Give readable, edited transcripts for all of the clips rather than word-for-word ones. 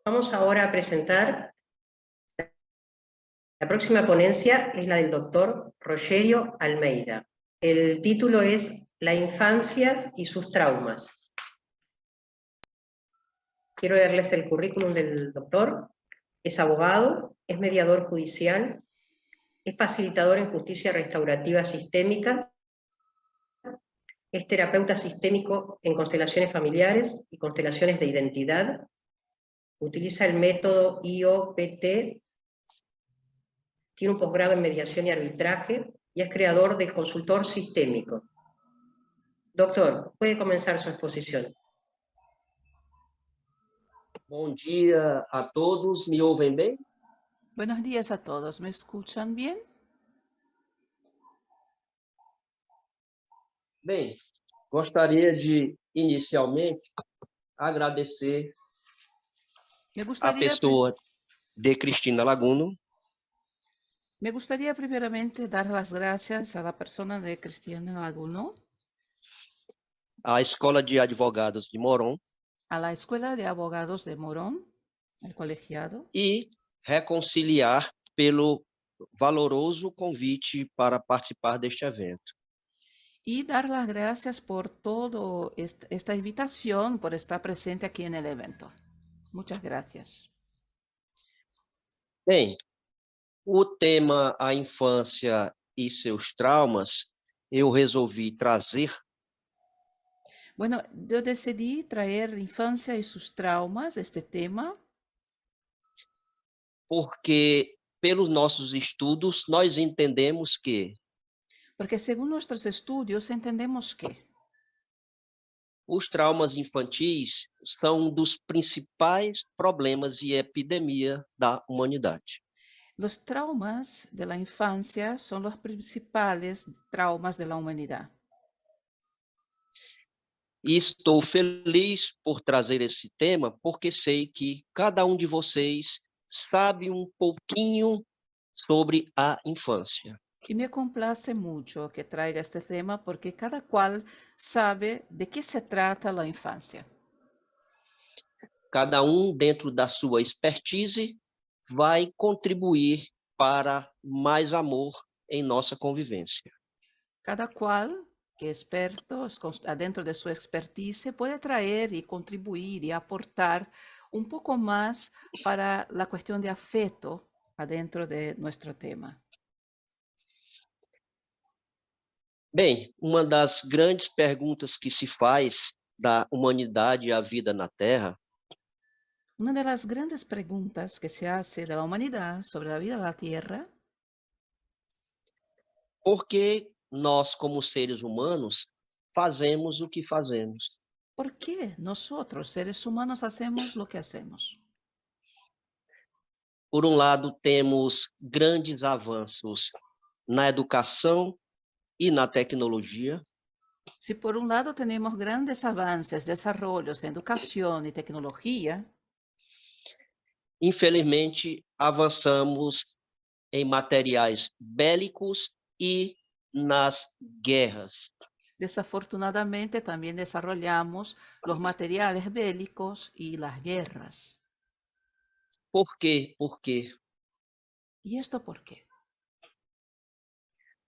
Vamos ahora a presentar, la próxima ponencia es la del doctor Rogerio Almeida. El título es La infancia y sus traumas. Quiero leerles el currículum del doctor. Es abogado, es mediador judicial, es facilitador en justicia restaurativa sistémica, es terapeuta sistémico en constelaciones familiares y constelaciones de identidad, utiliza el método IOPT, tiene un posgrado en mediación y arbitraje y es creador del consultor sistémico. Doctor, puede comenzar su exposición. Bom dia a todos, me ouvem bem? Buenos días a todos, ¿me escuchan bien? Bem, gostaria de inicialmente agradecer Me a gustaría, pessoa de Cristina Laguno, primeramente dar las gracias a la persona de Cristiana Laguno, a Escola de Advogados de Moron a la Escuela de Abogados de Morón, el colegiado, e reconciliar pelo valoroso convite para participar deste evento. y dar las gracias por toda esta invitación, por estar presente aquí en el evento. Muchas gracias. Bem, o tema a infância e seus traumas, eu resolvi trazer Bueno, yo decidí traer infancia y sus traumas, este tema, porque pelos nossos estudos nós entendemos que porque según nuestros estudios entendemos que os traumas infantis são um dos principais problemas e epidemia da humanidade. los traumas de la infancia son los principales traumas de la humanidad. E estou feliz por trazer esse tema, porque sei que cada um de vocês sabe um pouquinho sobre a infância. Y me complace mucho que traiga este tema porque cada cual sabe de qué se trata la infancia. Cada um, dentro da sua expertise, vai contribuir para mais amor em nossa convivência. Cada cual que experto, adentro de su expertise, puede traer y contribuir y aportar un poco más para la cuestión de afecto adentro de nuestro tema. Bem, uma das grandes perguntas que se faz da humanidade e a vida na Terra Una de las grandes preguntas que se hace de la humanidad sobre la vida en la Tierra, por que nós, como seres humanos, fazemos o que fazemos? ¿por qué nosotros, seres humanos, hacemos lo que hacemos? Por um lado, temos grandes avanços na educação e na tecnologia, Si por un lado tenemos grandes avances, desarrollos en educación y tecnología, infelizmente, avançamos em materiais bélicos e nas guerras. desafortunadamente también desarrollamos los materiales bélicos y las guerras. Por quê? Porque ¿Y esto por qué?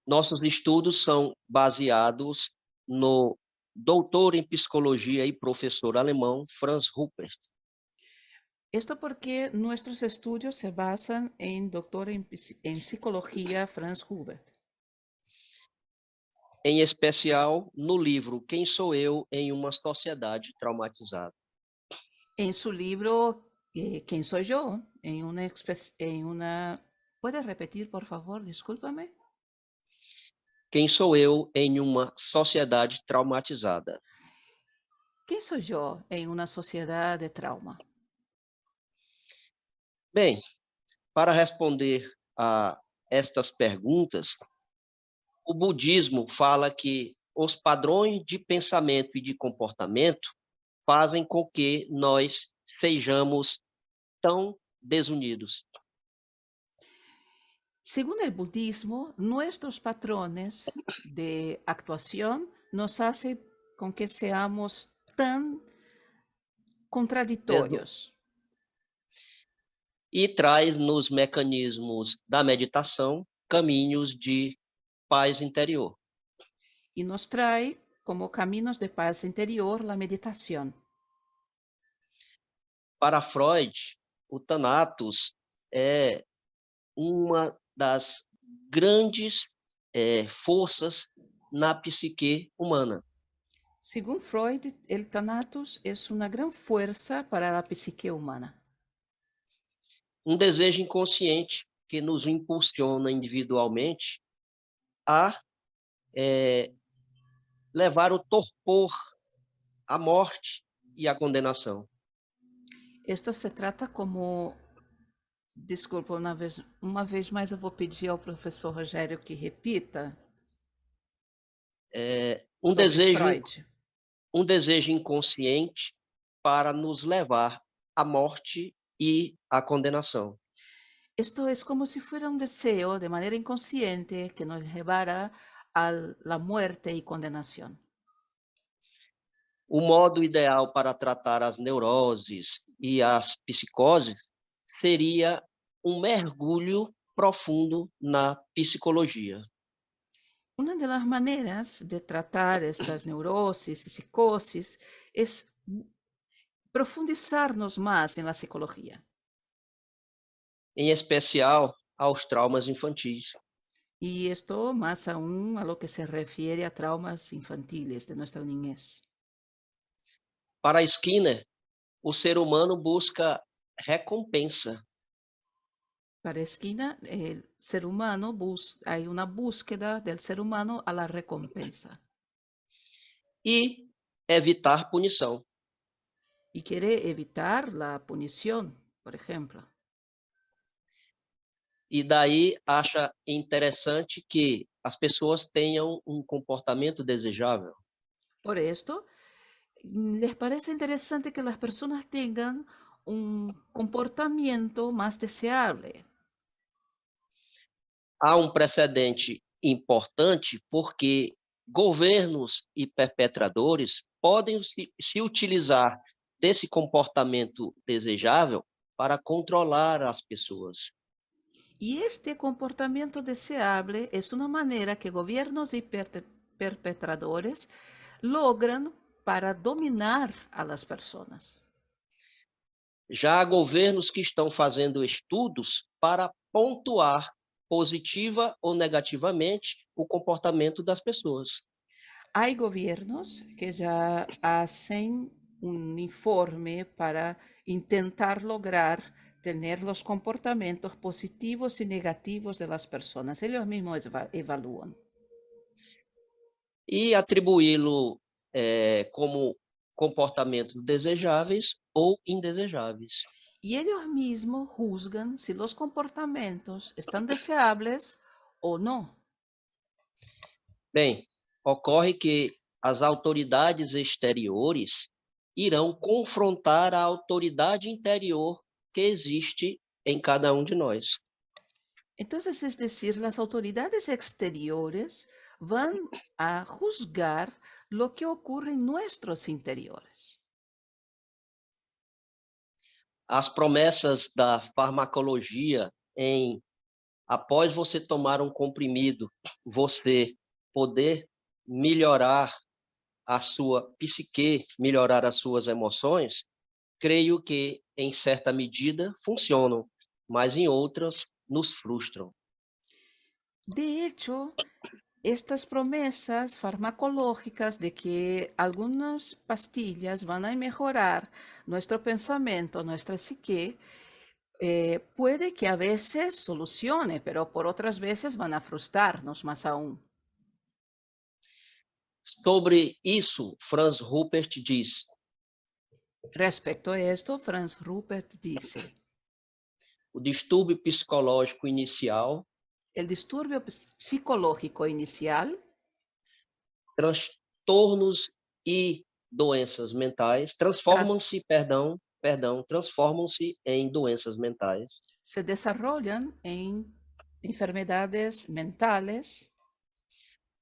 nossos estudos são baseados no doutor em psicologia e professor alemão Franz Ruppert. Esto porque nuestros estudios se basan en doctor en psicología Franz Hubert. Em especial no livro Quem Sou Eu em uma Sociedade Traumatizada. En su libro ¿Quién soy yo? ¿Puedes repetir, por favor? Discúlpame. Quem Sou Eu em uma Sociedade Traumatizada. ¿Qué soy yo en una sociedad de trauma? Bem, para responder a estas perguntas, o budismo fala que os padrões de pensamento e de comportamento fazem com que nós sejamos tão desunidos. Según el budismo, nuestros patrones de actuación nos hacen con que seamos tan contradictorios. e traz nos mecanismos da meditação caminhos de paz interior. Y nos trae como caminos de paz interior la meditación. Para Freud, o Thanatos é uma das grandes forças na psique humana. Según Freud, el Thanatos es una gran fuerza para la psique humana. Um desejo inconsciente que nos impulsiona individualmente a levar o torpor, a morte e a condenação. Esto se trata como, desculpa, uma vez mais eu vou pedir ao professor Rogério que repita sobre Freud. Um desejo inconsciente para nos levar à morte e à condenação. Esto es como si fuera un deseo de manera inconsciente que nos llevara a la muerte y condenación. O modo ideal para tratar as neuroses e as psicoses seria um mergulho profundo na psicologia. Una de las maneras de tratar estas neurosis y psicosis es profundizarnos más en la psicología. Em especial aos traumas infantis. Y esto más aún a lo que se refiere a traumas infantiles de nuestra niñez. Para Skinner, o ser humano busca recompensa. Para Skinner, el ser humano hay una búsqueda del ser humano a la recompensa. E evitar punição. Y quiere evitar la punición, por ejemplo. E daí acha interessante que as pessoas tenham um comportamento desejável. Por esto, les parece interesante que las personas tengan un comportamiento más deseable. Há um precedente importante porque governos e perpetradores podem se utilizar desse comportamento desejável para controlar as pessoas. Y este comportamiento deseable es una manera que gobiernos y perpetradores logran para dominar a las personas. Já há governos que estão fazendo estudos para pontuar positiva ou negativamente o comportamento das pessoas. Hay gobiernos que ya hacen un informe para intentar lograr tener los comportamientos positivos y negativos de las personas. Ellos mismos evalúan. E atribuí-lo como comportamentos desejáveis ou indesejáveis. Y ellos mismos juzgan si los comportamientos están deseables o no. Bem, ocorre que as autoridades exteriores irão confrontar a autoridade interior que existe em cada um de nós. Entonces, es decir, las autoridades exteriores van a juzgar lo que ocurre en nuestros interiores. As promessas da farmacologia em, após você tomar um comprimido, você poder melhorar a sua psique, melhorar as suas emoções, creio que, em certa medida, funcionam, mas em outras nos frustram. De hecho, estas promesas farmacológicas de que algunas pastillas van a mejorar nuestro pensamiento, nuestra psique, puede que a veces solucione, pero por otras veces van a frustrarnos más aún. Sobre isso, Franz Rupert diz: Respecto a esto, Franz Rupert dice: o distúrbio psicológico inicial, el disturbio psicológico inicial, transtornos e doenças mentais transformam-se em doenças mentais. se desarrollan en enfermedades mentales.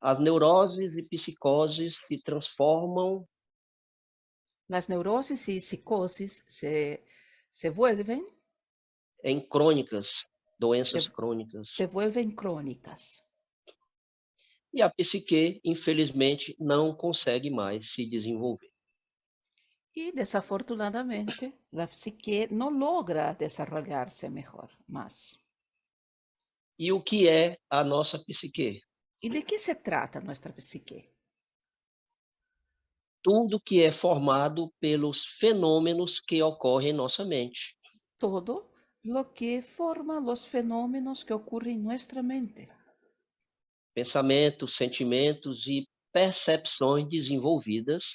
As neuroses e psicoses se transformam Las neurosis y psicosis se vuelven em crônicas, doenças se, crônicas. se vuelven crónicas. E a psique, infelizmente, não consegue mais se desenvolver. Y desafortunadamente, la psique no logra desarrollarse mejor, más. E o que é a nossa psique? ¿Y de qué se trata nuestra psique? Tudo que é formado pelos fenômenos que ocorrem em nossa mente. Todo lo que forma los fenómenos que ocurren en nuestra mente. Pensamentos, sentimentos e percepções desenvolvidas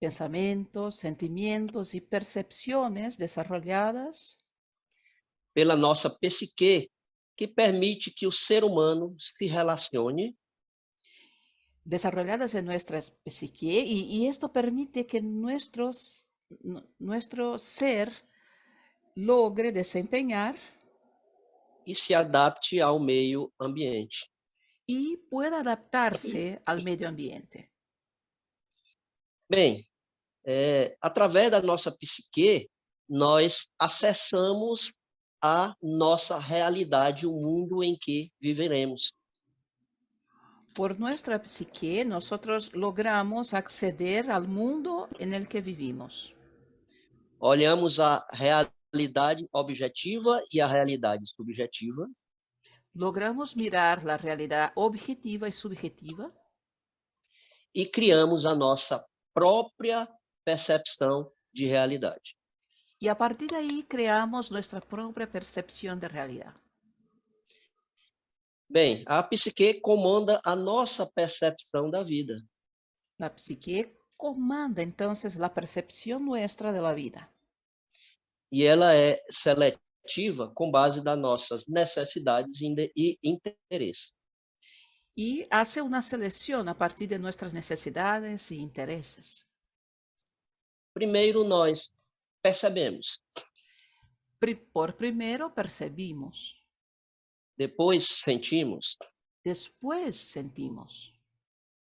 Pensamientos, sentimientos y percepciones desarrolladas pela nossa psique, que permite que o ser humano se relacione desarrolladas en nuestra psique y esto permite que nuestro ser logre desempeñar e se adapte ao meio ambiente. y pueda adaptarse al medio ambiente. Bem, através da nossa psique, nós acessamos a nossa realidade, o mundo em que viveremos. Por nuestra psique, nosotros logramos acceder al mundo en el que vivimos. Olhamos a realidade objetiva e a realidade subjetiva Logramos mirar la realidad objetiva y subjetiva e criamos a nossa própria percepção de realidade. y a partir de ahí creamos nuestra propia percepción de realidad. Bem, a psique comanda a nossa percepção da vida. La psique comanda entonces la percepción nuestra de la vida. E ela é seletiva com base das nossas necessidades e interesses. Y hace una selección a partir de nuestras necesidades y intereses. Primeiro, nós percebemos. Por primero percibimos, Depois, sentimos. después sentimos.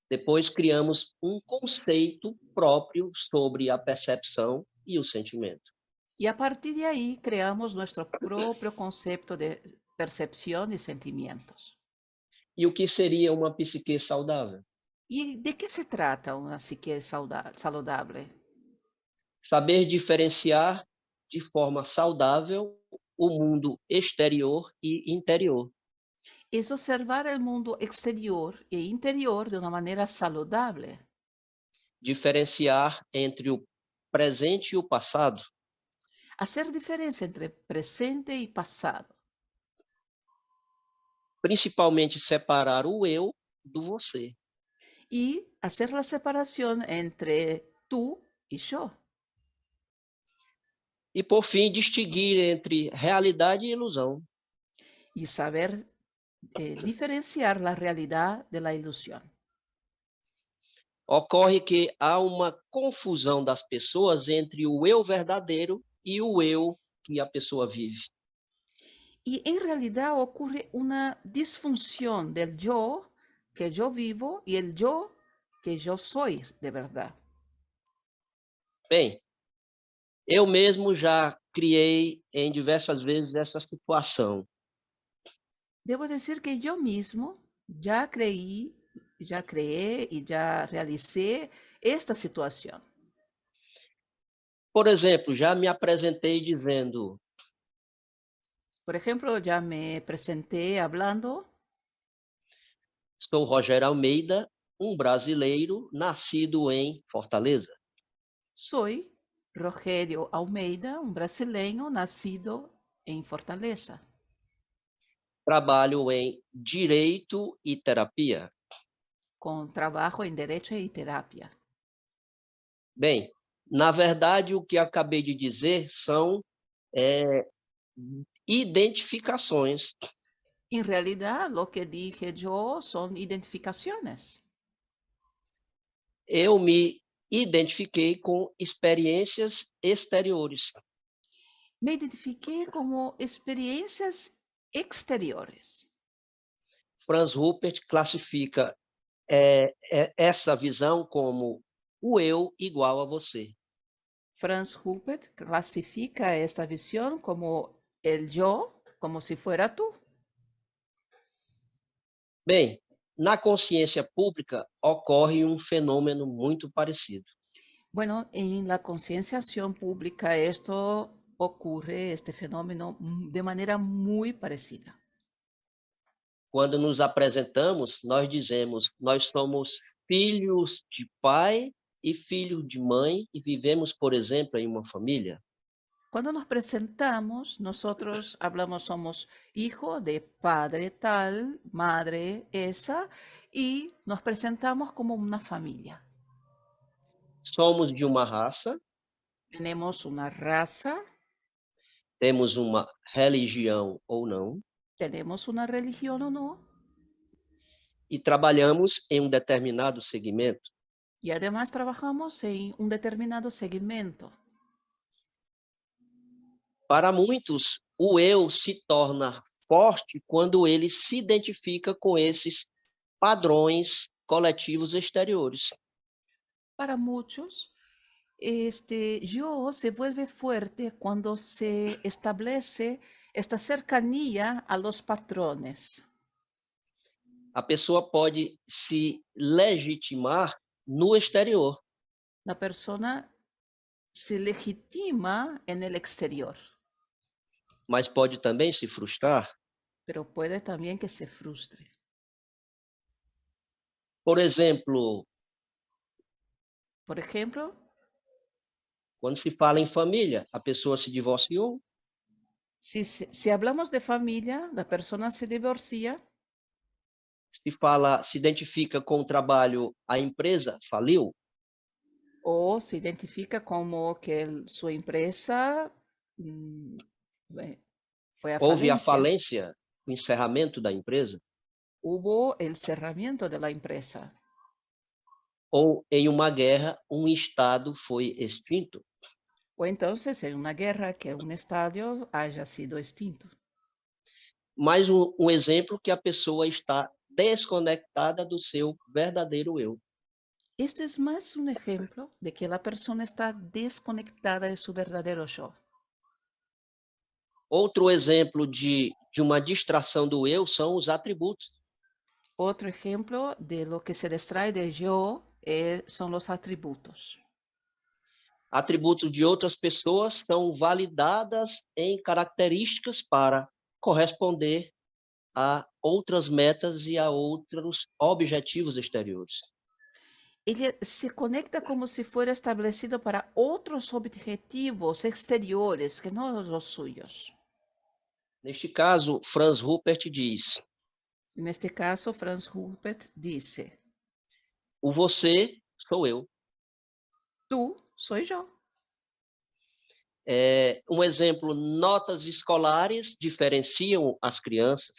Depois, criamos um conceito próprio sobre a percepção e o sentimento. Y a partir de ahí creamos nuestro propio concepto de percepción y sentimientos. E o que seria uma psique saudável? ¿Y de qué se trata una psique saludable? Saber diferenciar de forma saudável o mundo exterior e interior. Es observar el mundo exterior e interior de una manera saludable. Diferenciar entre o presente e o passado. Hacer diferencia entre presente y pasado. Principalmente separar o eu do você. Y hacer la separación entre tú y yo. E, por fim, distinguir entre realidade e ilusão. Y saber diferenciar la realidad de la ilusión. Ocorre que há uma confusão das pessoas entre o eu verdadeiro e o eu que a pessoa vive. Y en realidad ocurre una disfunción del yo que yo vivo y el yo que yo soy de verdad. Bem, eu mesmo já criei em diversas vezes essa situação. Debo decir que yo mismo ya creé y ya realicé esta situación. Por exemplo, já me apresentei dizendo: Por ejemplo, ya me presenté hablando, sou Rogério Almeida, um brasileiro nascido em Fortaleza. soy Rogelio Almeida, un brasileño nacido en Fortaleza. Trabalho em Direito e Terapia. Con trabajo en Derecho y Terapia. Bem, na verdade, o que acabei de dizer são identificações. En realidad, lo que dije yo son identificaciones. Eu me identifiquei com experiências exteriores. Me identifiqué como experiencias exteriores. Franz Rupert classifica essa visão como o eu igual a você. Franz Rupert clasifica esta visión como el yo como si fuera tú. Bem, na consciência pública ocorre um fenômeno muito parecido. Bueno, en la concienciación pública esto ocurre, este fenómeno, de manera muy parecida. Quando nos apresentamos, nós dizemos: nós somos filhos de pai e filho de mãe e vivemos, por exemplo, em uma família. Cuando nos presentamos, nosotros hablamos, somos hijo de padre tal, madre esa, y nos presentamos como una familia. Somos de uma raça, Tenemos una raza, temos uma religião ou não, tenemos una religión o no, e trabalhamos em um determinado segmento. y además trabajamos en un determinado segmento. Para muitos, o eu se torna forte quando ele se identifica com esses padrões coletivos exteriores. Para muchos, este yo se vuelve fuerte cuando se establece esta cercanía a los patrones. A pessoa pode se legitimar no exterior, La persona se legitima en el exterior, mas pode também se frustrar. pero puede también que se frustre. Por exemplo, Por ejemplo, quando se fala em família, a pessoa se divorciou, si hablamos de familia, la persona se divorcia, se identifica com o trabalho, a empresa faliu, o se identifica como que su empresa fue a houve a falencia, falência, o encerramento da empresa, hubo el cerramiento de la empresa, ou em uma guerra, um estado foi extinto. o entonces en una guerra que un estadio haya sido extinto. Mais um exemplo que a pessoa está desconectada do seu verdadeiro eu. Este es más un ejemplo de que la persona está desconectada de su verdadero yo. Outro exemplo de uma distração do eu são os atributos. Otro ejemplo de lo que se distrae de yo son los atributos. Atributos de outras pessoas são validadas em características para corresponder a outras metas e a outros objetivos exteriores. Ella se conecta como si fuera establecido para otros objetivos exteriores que no los suyos. Neste caso, Franz Rupert diz: En este caso, Franz Rupert dice, o você sou eu. tú soy yo. Um exemplo, notas escolares diferenciam as crianças.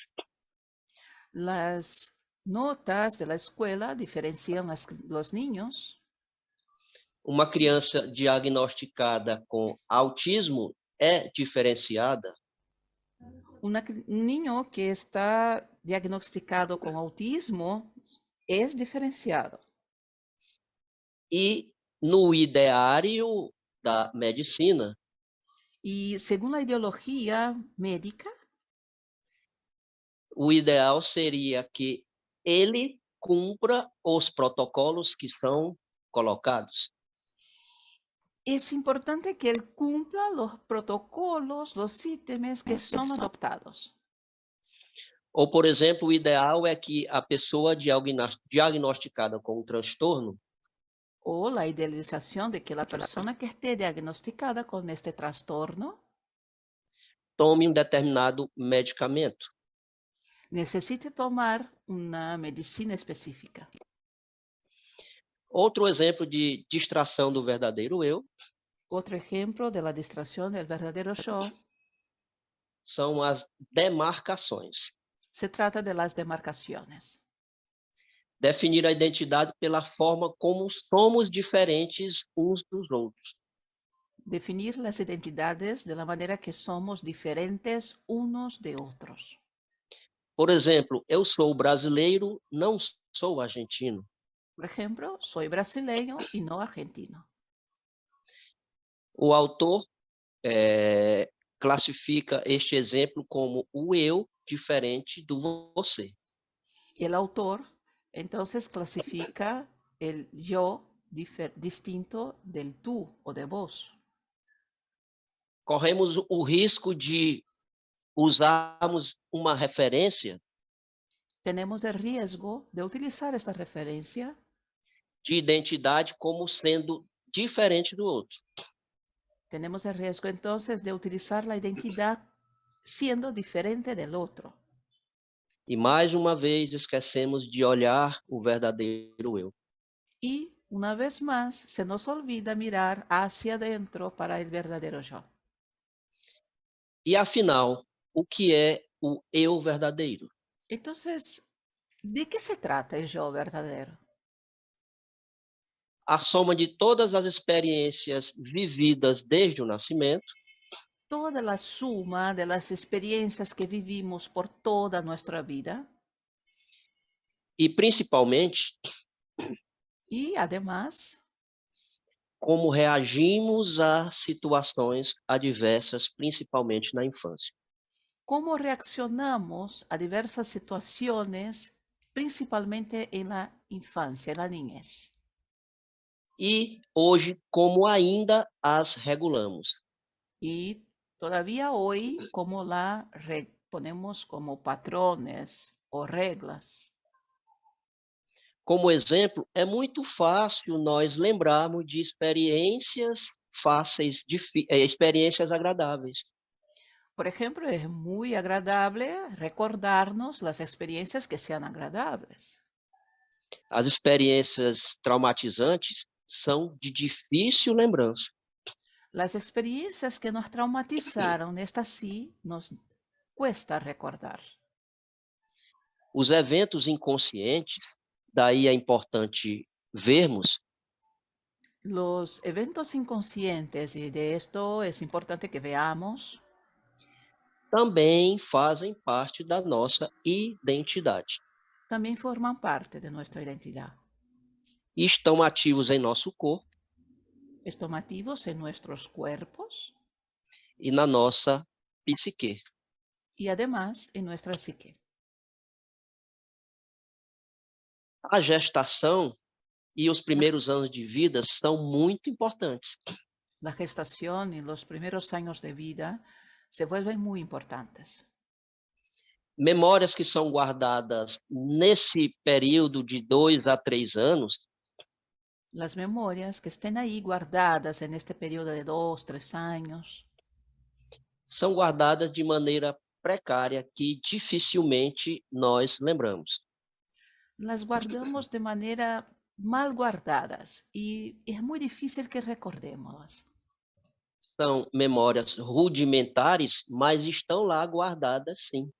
Las notas de la escuela diferencian los niños. Uma criança diagnosticada com autismo é diferenciada. Un niño que está diagnosticado con autismo es diferenciado. E no ideário da medicina, Y según la ideología médica, o ideal seria que ele cumpra os protocolos que são colocados. es importante que él cumpla los protocolos, los ítems que son adoptados. Ou, por exemplo, o ideal é que a pessoa diagnosticada com um transtorno O la idealización de que la persona que esté diagnosticada con este trastorno tome um determinado medicamento. necesite tomar una medicina específica. Outro exemplo de distração do verdadeiro eu Otro ejemplo de la distracción del verdadero yo são as demarcações. se trata de las demarcaciones. Definir a identidade pela forma como somos diferentes uns dos outros. Definir las identidades de la manera que somos diferentes unos de otros. Por exemplo, eu sou brasileiro, não sou argentino. Por ejemplo, soy brasileño y no argentino. O autor classifica este exemplo como o eu diferente do você. El autor entonces clasifica el yo distinto del tú o de vos. Corremos o risco de usarmos uma referência Tenemos el riesgo de utilizar esta referencia de identidade como sendo diferente do outro. Tenemos el riesgo entonces de utilizar la identidad siendo diferente del otro. E mais uma vez esquecemos de olhar o verdadeiro eu. Y una vez más se nos olvida mirar hacia adentro para el verdadero yo. E afinal, o que é o eu verdadeiro? Entonces, ¿de qué se trata el yo verdadero? A soma de todas as experiências vividas desde o nascimento Toda la suma de las experiencias que vivimos por toda nuestra vida e, principalmente, y además como reagimos a situações adversas, principalmente na infância. cómo reaccionamos a diversas situaciones, principalmente en la infancia, en la niñez. E hoje, como ainda as regulamos. Y todavía hoy, como la ponemos como patrones o reglas. Como exemplo, é muito fácil nós lembrarmos de experiências fáceis, experiências agradáveis. Por ejemplo, es muy agradable recordarnos las experiencias que sean agradables. As experiências traumatizantes são de difícil lembrança. Las experiencias que nos traumatizaron, estas sí nos cuesta recordar. Os eventos inconscientes, daí é importante vermos, Los eventos inconscientes, y de esto es importante que veamos, também fazem parte da nossa identidade. también forman parte de nuestra identidad. E estão ativos em nosso corpo Estomativos en nuestros cuerpos e na nossa psique. y además en nuestra psique. A gestação e os primeiros anos de vida são muito importantes. La gestación y los primeros años de vida se vuelven muy importantes. Memórias que são guardadas nesse período de 2 a 3 anos Las memorias que estén ahí guardadas en este periodo de 2, 3 años são guardadas de maneira precária que dificilmente nós lembramos. las guardamos de manera mal guardadas y es muy difícil que recordemos. São memórias rudimentares, mas estão lá guardadas sim.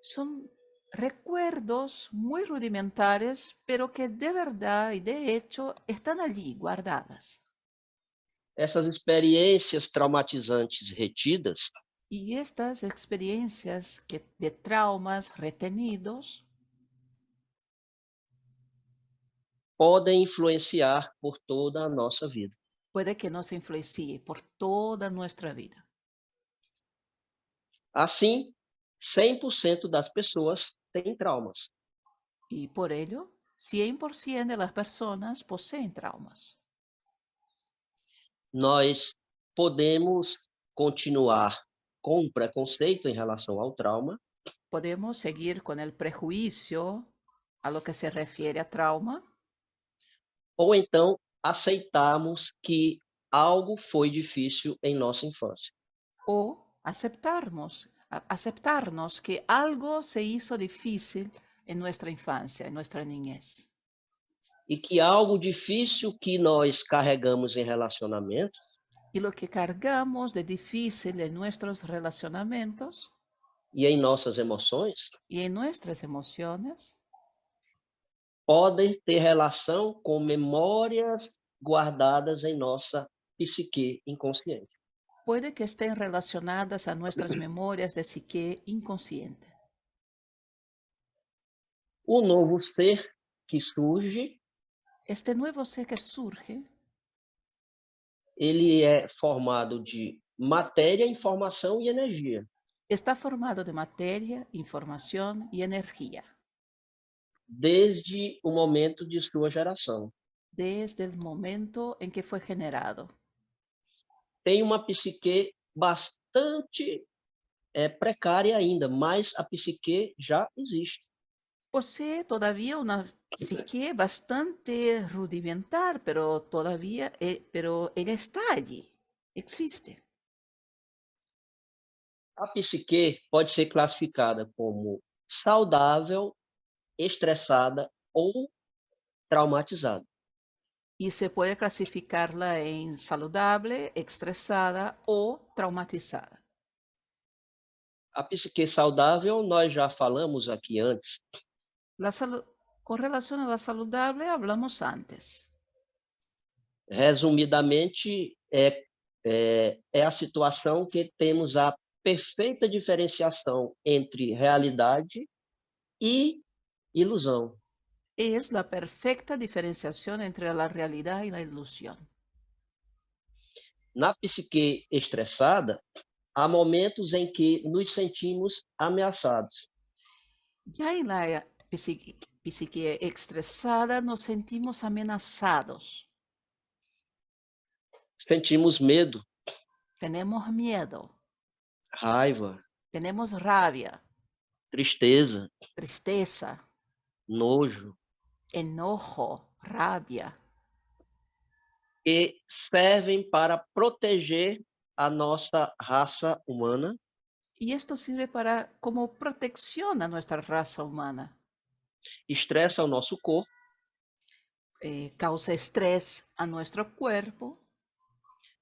Son recuerdos muy rudimentares, pero que de verdad y de hecho están allí guardadas. Essas experiências traumatizantes retidas Y estas experiencias de traumas retenidos podem influenciar por toda a nossa vida. puede que nos influencie por toda nuestra vida. Assim, 100% das pessoas têm traumas. Y por ello, 100% de las personas poseen traumas. Nós podemos continuar com preconceito em relação ao trauma, Podemos seguir con el prejuicio a lo que se refiere a trauma, ou então aceitarmos que algo foi difícil em nossa infância. o aceptarnos que algo se hizo difícil en nuestra infancia, en nuestra niñez. E que algo difícil que nós carregamos em relacionamentos Y lo que cargamos de difícil en nuestros relacionamientos e em nossas emoções y en nuestras emociones podem ter relação com memórias guardadas em nossa psique inconsciente. puede que estén relacionadas a nuestras memorias de psique inconsciente. O novo ser que surge, Este nuevo ser que surge ele é formado de matéria, informação e energia. Está formado de materia, información y energía Desde o momento de sua geração. desde el momento en que fue generado. Tem uma psique bastante precária ainda, mas a psique já existe. Posee todavía una psique bastante rudimentar, pero todavía, pero ella está allí, existe. A psique pode ser classificada como saudável, estressada ou traumatizada. Y se puede clasificarla en saludable, estresada o traumatizada. A psique saudável, nós já falamos aqui antes, Con relación a la saludable hablamos antes. resumidamente, é a situação que temos a perfeita diferenciação entre realidade e ilusão. Es la perfecta diferenciación entre la realidad y la ilusión. Na psique estressada, há momentos em que nos sentimos ameaçados. Ya en la psique estresada nos sentimos amenazados, Sentimos medo, tenemos miedo, raiva, tenemos rabia, tristeza, tristeza, nojo, enojo, rabia, que servem para proteger a nossa raça humana y esto sirve como protección a nuestra raza humana. estressa o nosso corpo Causa estrés a nuestro cuerpo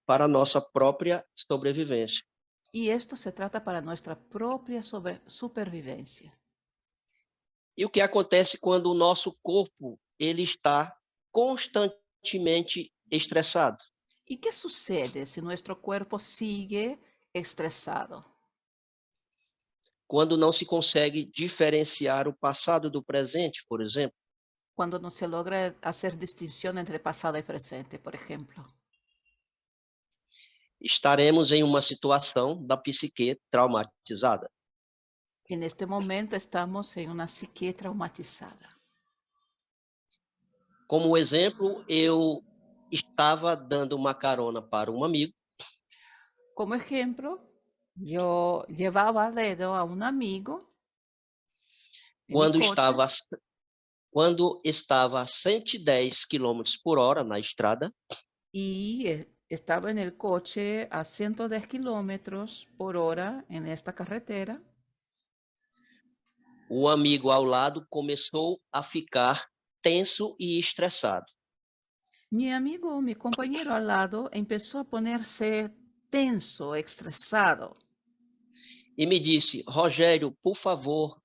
para a nossa própria sobrevivência. y esto se trata para nuestra propia supervivencia. E o que acontece quando o nosso corpo ele está constantemente estressado? ¿Y qué sucede si nuestro cuerpo sigue estresado? Quando não se consegue diferenciar o passado do presente, por exemplo, Cuando no se logra hacer distinción entre pasado y presente, por ejemplo. estaremos em uma situação da psique traumatizada. En este momento estamos en una psique traumatizada. Como exemplo, eu estava dando uma carona para um amigo Como ejemplo, yo llevaba a dedo a un amigo en mi quando coche estava a 110 km por hora na estrada y estaba en el coche a 110 kilómetros por hora en esta carretera. o amigo ao lado começou a ficar tenso e estressado. Mi amigo, mi compañero al lado empezó a ponerse tenso, estresado. E me disse: Rogério, por favor,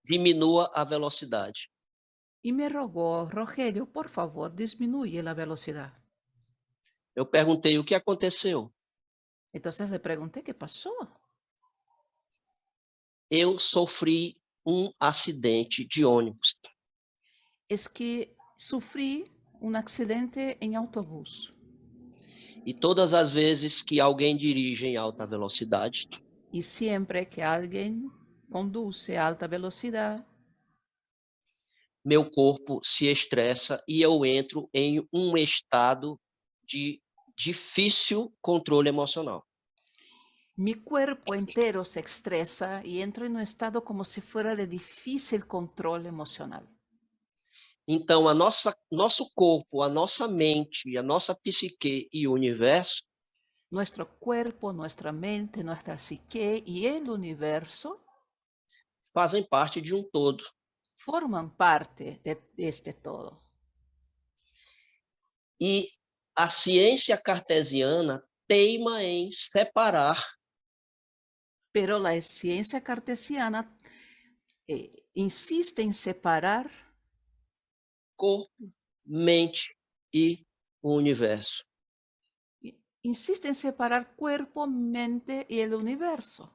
diminua a velocidade. Y me rogó, Rogelio, por favor, disminuye la velocidad. Eu perguntei o que aconteceu. Entonces le pregunté qué pasó. Eu sofri um acidente de ônibus. Es que sufrí un accidente en autobús. E todas as vezes que alguém dirige em alta velocidade, Y siempre que alguien conduce a alta velocidad, meu corpo se estressa e eu entro em um estado de difícil controle emocional. mi cuerpo entero se estresa y entro en un estado como si fuera de difícil control emocional. Então, nosso corpo, a nossa mente, a nossa psique e o universo Nuestro cuerpo, nuestra mente, nuestra psique y el universo fazem parte de um todo. forman parte de este todo. E a ciência cartesiana teima em separar Pero la ciencia cartesiana insiste en separar corpo, mente e o universo. insiste en separar cuerpo, mente y el universo.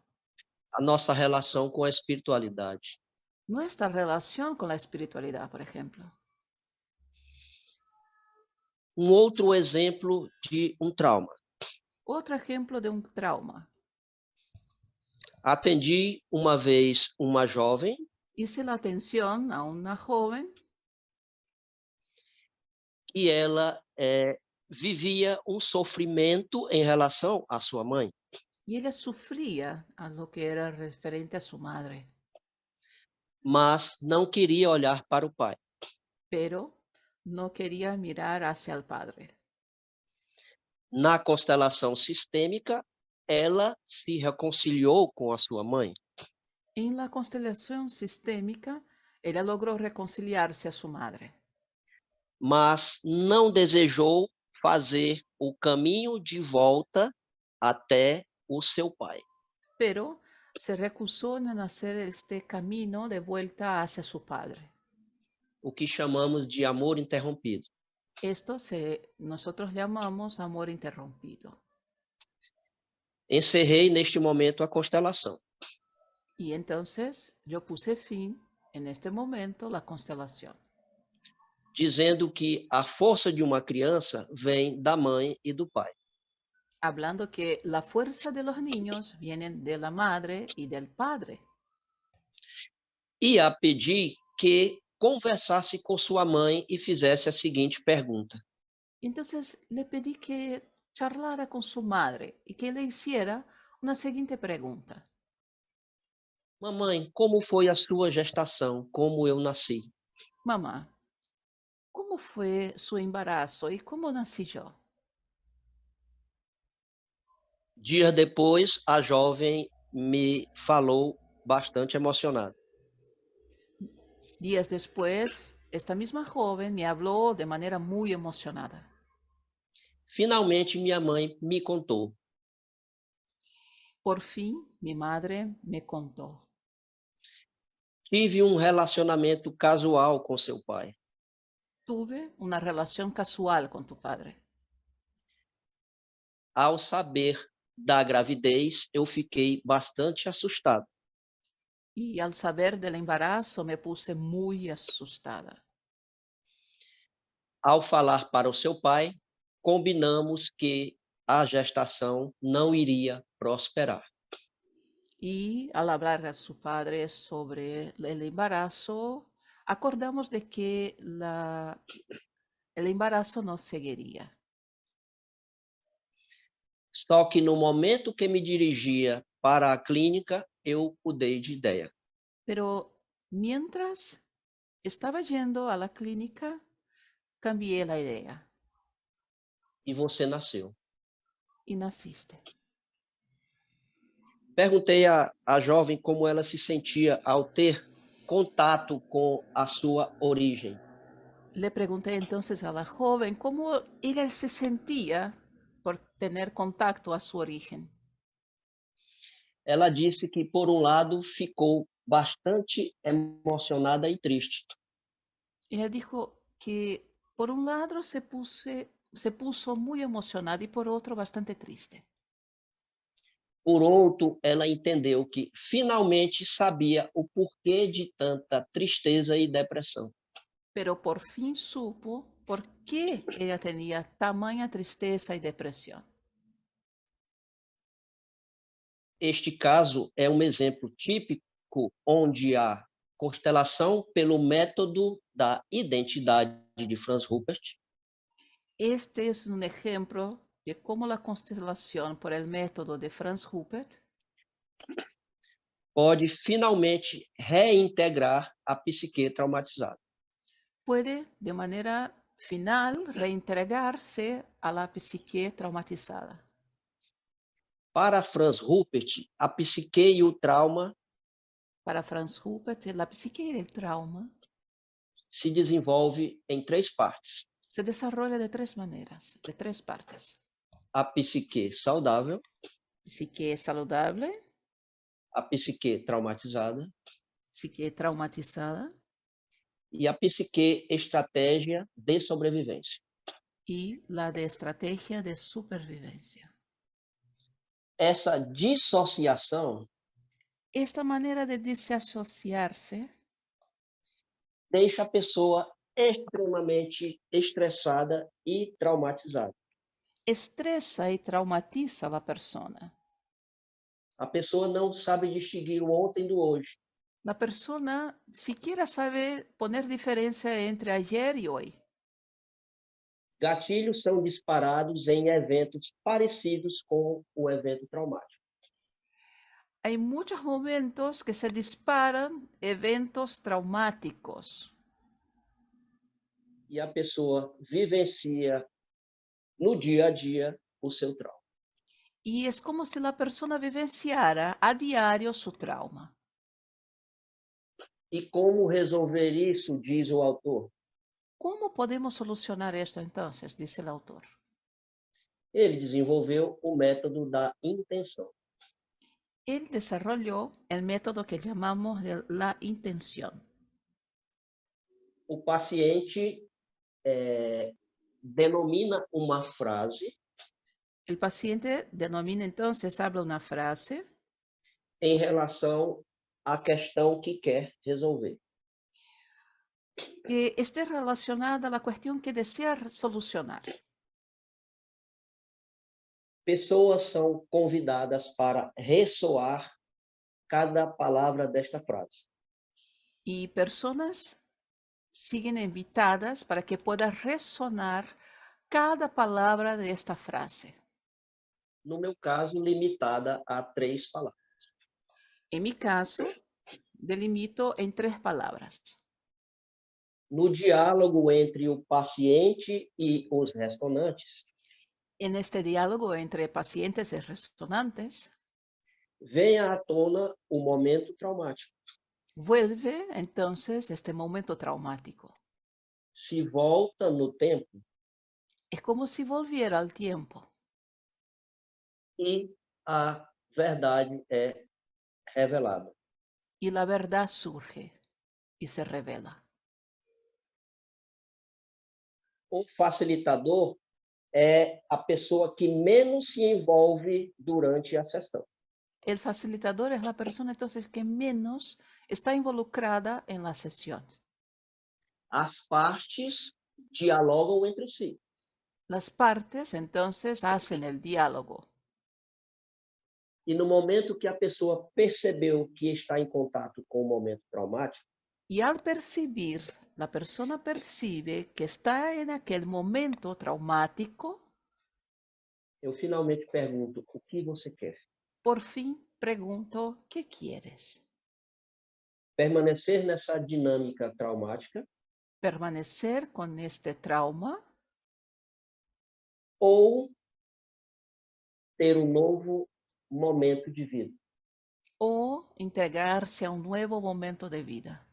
A nossa relação com a espiritualidade. Nuestra relación con la espiritualidad, por ejemplo. Um outro exemplo de um trauma. Otro ejemplo de un trauma. Atendi uma vez uma jovem Hice la atención a una joven e ela vivia um sofrimento em relação à sua mãe, y ella sufría a lo que era referente a su madre, mas não queria olhar para o pai. pero no quería mirar hacia el padre. Na constelação sistêmica, ela se reconciliou com a sua mãe, En la constelación sistémica, ella logró reconciliarse a su madre, mas não desejou fazer o caminho de volta até o seu pai. pero se recusó en hacer este camino de vuelta hacia su padre. O que chamamos de amor interrompido. Nosotros llamamos amor interrumpido. Encerrei neste momento a constelação. Y entonces yo puse fin en este momento la constelación, dizendo que a força de uma criança vem da mãe e do pai. hablando que la fuerza de los niños vienen de la madre y del padre. E a pedi que conversasse com sua mãe e fizesse a seguinte pergunta: Entonces le pedí que charlara con su madre y que le hiciera una siguiente pregunta. Mamãe, como foi a sua gestação? Como eu nasci? Mamá, ¿cómo fue su embarazo y cómo nací yo? Dias depois, a jovem me falou bastante emocionada. Días después, esta misma joven me habló de manera muy emocionada. Finalmente, minha mãe me contou. Por fin, mi madre me contó. Tive um relacionamento casual com seu pai. Tuve una relación casual con tu padre. Ao saber da gravidez, eu fiquei bastante assustado. Y al saber del embarazo me puse muy asustada. Ao falar para o seu pai, combinamos que a gestação não iria prosperar. Y al hablar a su padre sobre el embarazo, acordamos de que el embarazo no seguiría. Só que no momento que me dirigia para a clínica, eu mudei de ideia. Pero mientras estaba yendo a la clínica, cambié la idea E você nasceu. y naciste. Perguntei à jovem como ela se sentia ao ter contato com a sua origem. Le pregunté entonces a la joven cómo ella se sentía por tener contacto a su origen. Ela disse que, por um lado, ficou bastante emocionada e triste. Ella dijo que por un lado se puso muy emocionada y por otro bastante triste. Por outro, ela entendeu que finalmente sabia o porquê de tanta tristeza e depressão. Pero por fin supo por qué ella tenía tamaña tristeza y depresión. Este caso é um exemplo típico onde a constelação pelo método da identidade de Franz Rupert Este es un ejemplo de cómo la constelación por el método de Franz Rupert pode finalmente reintegrar a psique traumatizada. puede de manera final reintegrarse a la psique traumatizada. Para Franz Rupert, a psique e o trauma Para Franz Rupert, la psique y el trauma se desenvolve em três partes: se desarrolla de tres maneras, de tres partes. a psique saudável, Psique saludable, a psique traumatizada psique traumatizada e a psique estratégia de sobrevivência. y la de estrategia de supervivencia. Essa dissociação Esta manera de desasociarse deixa a pessoa extremamente estressada e traumatizada. estresa y traumatiza a la persona. A pessoa não sabe distinguir o ontem do hoje. La persona siquiera sabe poner diferencia entre ayer y hoy. Gatilhos são disparados em eventos parecidos com o evento traumático. Hay muchos momentos que se disparan eventos traumáticos E a pessoa vivencia no dia a dia o seu trauma. y es como si la persona vivenciara a diario su trauma. E como resolver isso, diz o autor? ¿Cómo podemos solucionar esto entonces? Dice el autor. Ele desenvolveu o método da intenção. Él desarrolló el método que llamamos de la intención. O paciente denomina uma frase El paciente denomina entonces, habla una frase em relação à questão que quer resolver. que esté relacionada a la cuestión que desea solucionar. Pessoas são convidadas para ressoar cada palavra desta frase. Y personas siguen invitadas para que pueda resonar cada palabra de esta frase. No meu caso, limitada a 3 palavras. En mi caso, delimito en 3 palabras. No diálogo entre o paciente e os ressonantes, En este diálogo entre pacientes y resonantes, vem à tona o momento traumático. vuelve entonces este momento traumático. Se volta no tempo Es como si volviera al tiempo e a verdade é revelada. y la verdad surge y se revela. O facilitador é a pessoa que menos se envolve durante a sessão. El facilitador es la persona entonces que menos está involucrada en la sesión. As partes dialogam entre si. Las partes entonces hacen el diálogo. E no momento que a pessoa percebeu que está em contato com o momento traumático, Y al percibir, la persona percibe que está en aquel momento traumático, eu finalmente pergunto: o que você quer? por fin pregunto, ¿qué quieres? Permanecer nessa dinâmica traumática ¿Permanecer con este trauma ou ter um novo momento de vida? o integrarse a un nuevo momento de vida?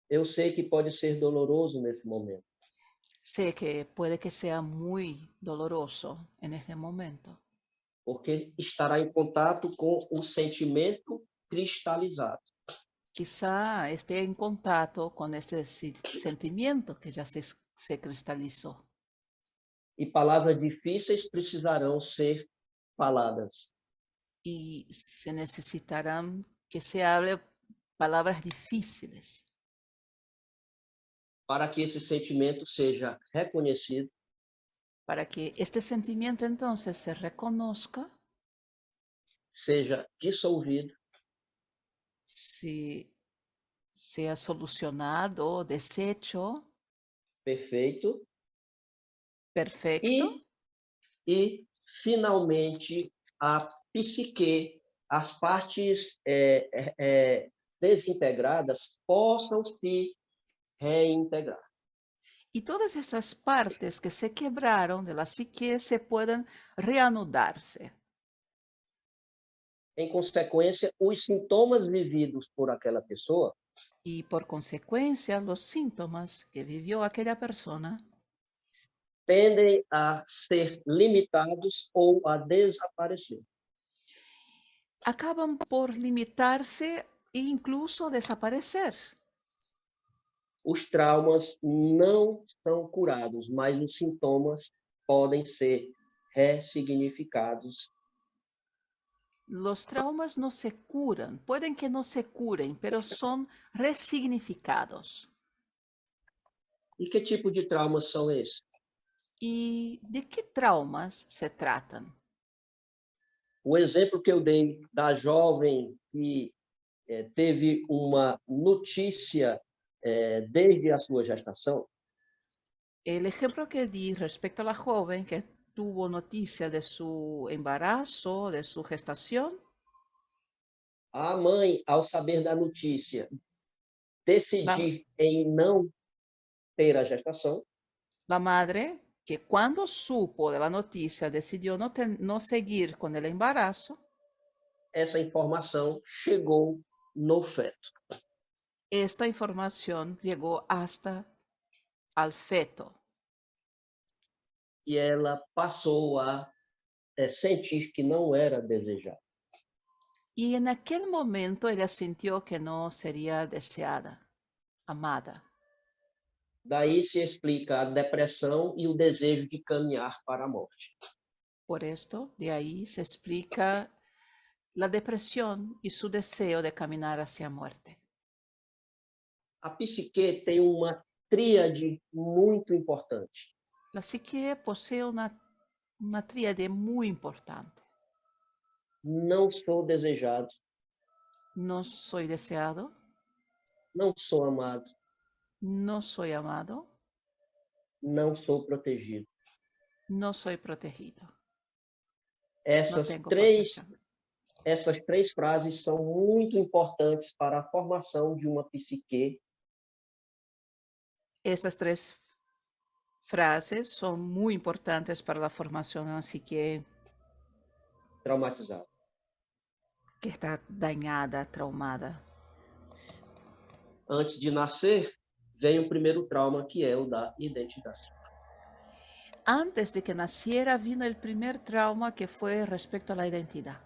Eu sei que pode ser doloroso nesse momento, Sé que puede que sea muy doloroso en este momento, porque estará em contato com o sentimento cristalizado. quizá esté en contacto con este sentimiento que ya se cristalizó. E palavras difíceis precisarão ser faladas. Y se necesitarán que se hable palabras difíciles Para que esse sentimento seja reconhecido, para que este sentimiento entonces se reconozca, seja dissolvido sea solucionado, deshecho, perfeito perfecto, e finalmente a psique, as partes desintegradas possam se reintegrar. y todas estas partes que se quebraron de la psique se pueden reanudarse. Em consequência, os sintomas vividos por aquela pessoa Y por consecuencia, los síntomas que vivió aquella persona tendem a ser limitados ou a desaparecer. acaban por limitarse e incluso desaparecer. Os traumas não são curados, mas os sintomas podem ser ressignificados. Los traumas no se curan, pueden que no se curen, pero son resignificados. E que tipo de traumas são esses? ¿Y de qué traumas se tratan? O exemplo que eu dei da jovem que teve uma notícia desde a sua gestação, El ejemplo que di respecto a la joven que tuvo noticia de su embarazo, de su gestación, a mãe, ao saber da notícia, la, decidir em não ter a gestação, la madre que cuando supo de la noticia decidió no seguir con el embarazo, essa informação chegou no feto. esta información llegó hasta al feto E ela passou a sentir que não era desejada. y en aquel momento ella sintió que no sería deseada, amada. Daí se explica a depressão e o desejo de caminhar para a morte. Por esto, de ahí se explica la depresión y su deseo de caminar hacia muerte. A psique tem uma tríade muito importante. La psique posee una tríade muy importante. Não sou desejado, No soy deseado, não sou amado, no soy amado, não sou protegido. no soy protegido, no Essas tengo três, protección. essas três frases são muito importantes para a formação de uma psique Estas tres frases son muy importantes para la formación de una psique traumatizada. que está dañada, traumada. Antes de nascer, vem o primeiro trauma, que é o da identidade. Antes de que naciera vino el primer trauma que fue respecto a la identidad.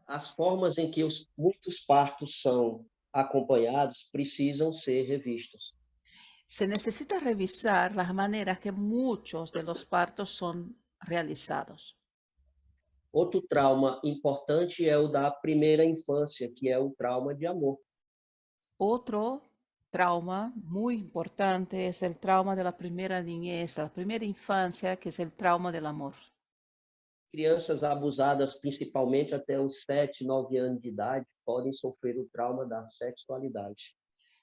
As formas em que muitos partos são acompanhados precisam ser revistas. Se necesita revisar las maneras que muchos de los partos son realizados. Outro trauma importante é o da primeira infância, que é o trauma de amor. Otro trauma muy importante es el trauma de la primera niñez, la primera infancia, que es el trauma del amor. Crianças abusadas, principalmente até os 7, 9 anos de idade, podem sofrer o trauma da sexualidade.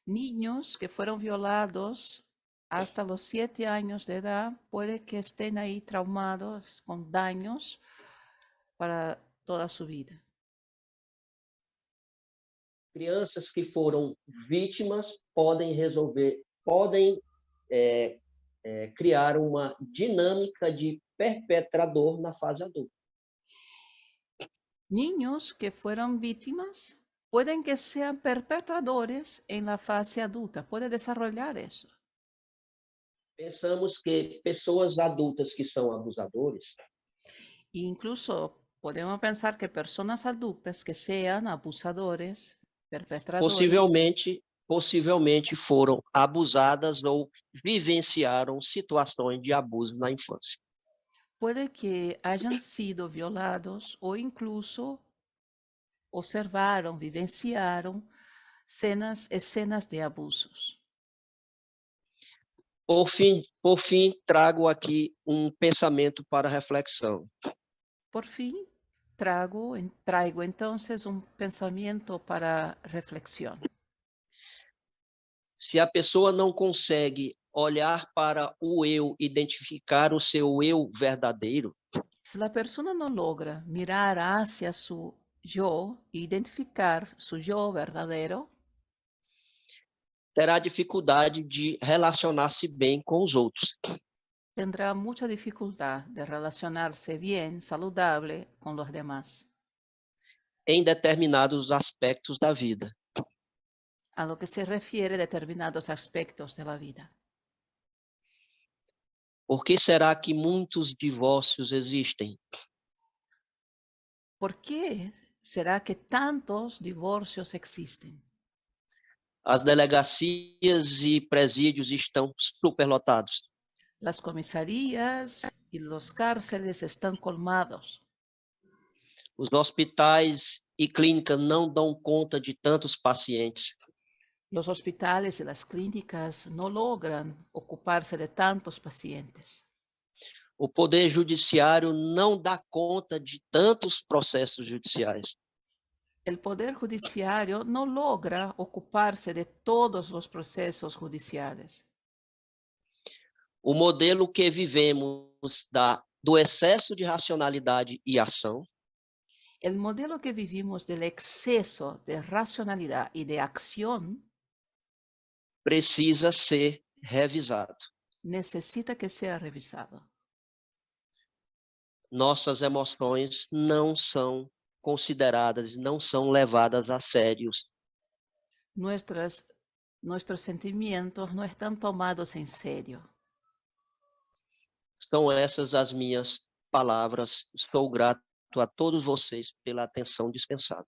Niños que fueron violados hasta los 7 años de edad puede que estén ahí traumados con daños para toda su vida. Crianças que foram vítimas podem criar uma dinâmica de perpetrador na fase adulta. Niños que fueron víctimas pueden que sean perpetradores en la fase adulta, puede desarrollar eso. Pensamos que pessoas adultas que são abusadores Incluso podemos pensar que personas adultas que sean abusadores, perpetradores, possivelmente foram abusadas ou vivenciaram situações de abuso na infância. puede que hayan sido violados o incluso observaron, vivenciaron escenas de abusos. Por fim, trago aqui um pensamento para reflexão. Por fin, traigo entonces un pensamiento para reflexión. Se a pessoa não consegue olhar para o eu, identificar o seu eu verdadeiro, Si la persona no logra mirar hacia su yo e identificar su yo verdadero, terá dificuldade de relacionar-se bem com os outros. tendrá mucha dificultad de relacionarse bien, saludable con los demás, Em determinados aspectos da vida. a lo que se refiere a determinados aspectos de la vida. Por que será que muitos divórcios existem? ¿Por qué será que tantos divorcios existen? As delegacias e presídios estão superlotados. Las comisarías y los cárceles están colmados. Os hospitais e clínicas não dão conta de tantos pacientes. Los hospitales y las clínicas no logran ocuparse de tantos pacientes. O Poder Judiciário não dá conta de tantos processos judiciais. El Poder Judiciario no logra ocuparse de todos los procesos judiciales. O modelo que vivemos do excesso de racionalidade e ação El modelo que vivimos del exceso de racionalidad y de acción precisa ser revisado. necesita que sea revisado. Nossas emoções não são consideradas, não são levadas a sérios. Nuestros sentimientos no están tomados en serio. São essas as minhas palavras. Sou grato a todos vocês pela atenção dispensada.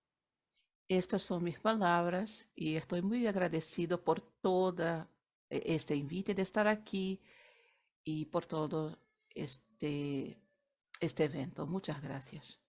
Estas son mis palabras y estoy muy agradecido por toda este invite de estar aquí y por todo este evento. Muchas gracias.